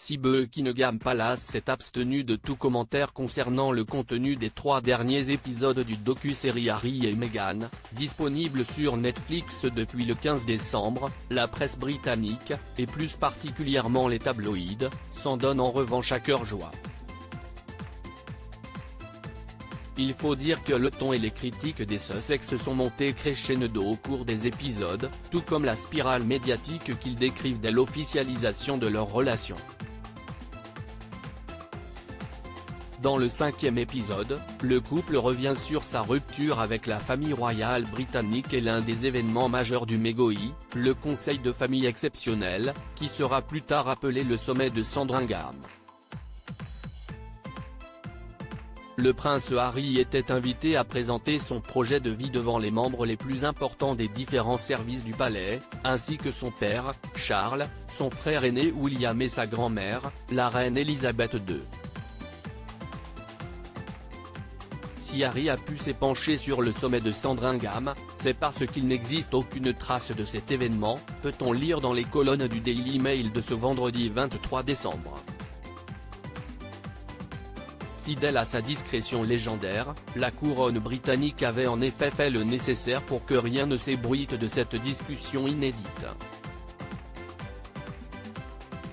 si Buckingham Palace s'est abstenu de tout commentaire concernant le contenu des 3 derniers épisodes du docu-série Harry et Meghan, disponible sur Netflix depuis le 15 décembre, la presse britannique, et plus particulièrement les tabloïds, s'en donnent en revanche à cœur joie. Il faut dire que le ton et les critiques des Sussex sont montés crescendo au cours des épisodes, tout comme la spirale médiatique qu'ils décrivent dès l'officialisation de leur relation. Dans le 5e épisode, le couple revient sur sa rupture avec la famille royale britannique et l'un des événements majeurs du MeGoI, le conseil de famille exceptionnel, qui sera plus tard appelé le sommet de Sandringham. Le prince Harry était invité à présenter son projet de vie devant les membres les plus importants des différents services du palais, ainsi que son père, Charles, son frère aîné William et sa grand-mère, la reine Elisabeth II. Si Harry a pu s'épancher sur le sommet de Sandringham, c'est parce qu'il n'existe aucune trace de cet événement, peut-on lire dans les colonnes du Daily Mail de ce vendredi 23 décembre. Fidèle à sa discrétion légendaire, la couronne britannique avait en effet fait le nécessaire pour que rien ne s'ébruite de cette discussion inédite.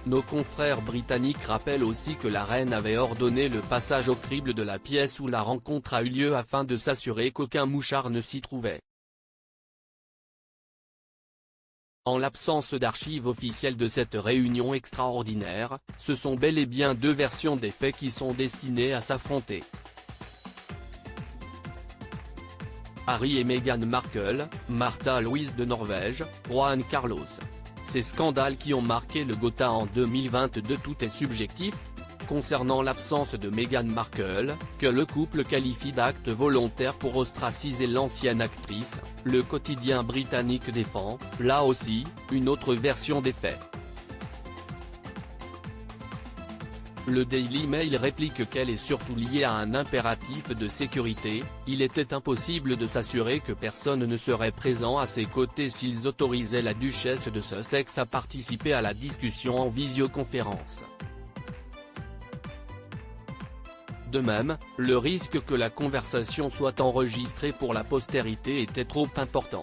Nos confrères britanniques rappellent aussi que la reine avait ordonné le passage au crible de la pièce où la rencontre a eu lieu afin de s'assurer qu'aucun mouchard ne s'y trouvait. En l'absence d'archives officielles de cette réunion extraordinaire, ce sont bel et bien 2 versions des faits qui sont destinées à s'affronter. Harry et Meghan Markle, Martha Louise de Norvège, Juan Carlos. Ces scandales qui ont marqué le Gotha en 2022. Tout est subjectif. Concernant l'absence de Meghan Markle, que le couple qualifie d'acte volontaire pour ostraciser l'ancienne actrice, le quotidien britannique défend, là aussi, une autre version des faits. Le Daily Mail réplique qu'elle est surtout liée à un impératif de sécurité, il était impossible de s'assurer que personne ne serait présent à ses côtés s'ils autorisaient la duchesse de Sussex à participer à la discussion en visioconférence. De même, le risque que la conversation soit enregistrée pour la postérité était trop important.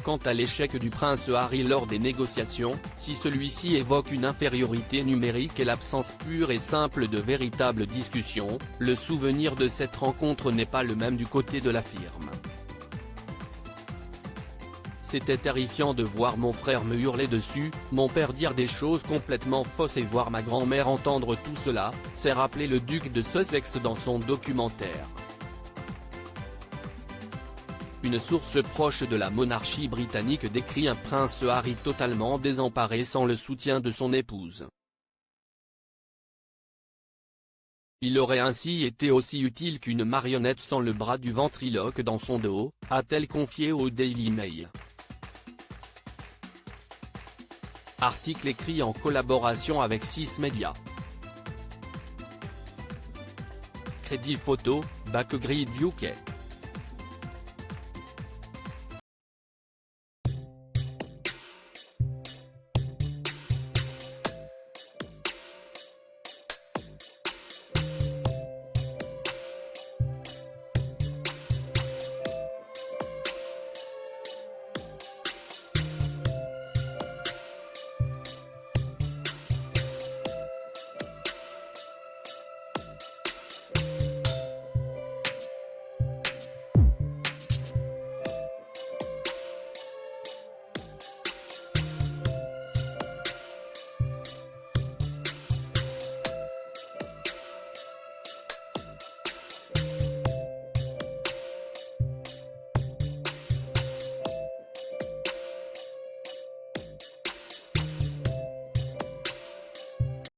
Quant à l'échec du prince Harry lors des négociations, si celui-ci évoque une infériorité numérique et l'absence pure et simple de véritables discussions, le souvenir de cette rencontre n'est pas le même du côté de la firme. C'était terrifiant de voir mon frère me hurler dessus, mon père dire des choses complètement fausses et voir ma grand-mère entendre tout cela, s'est rappelé le duc de Sussex dans son documentaire. Une source proche de la monarchie britannique décrit un prince Harry totalement désemparé sans le soutien de son épouse. Il aurait ainsi été aussi utile qu'une marionnette sans le bras du ventriloque dans son dos, a-t-elle confié au Daily Mail. Article écrit en collaboration avec 6 médias. Crédit photo, Backgrid UK.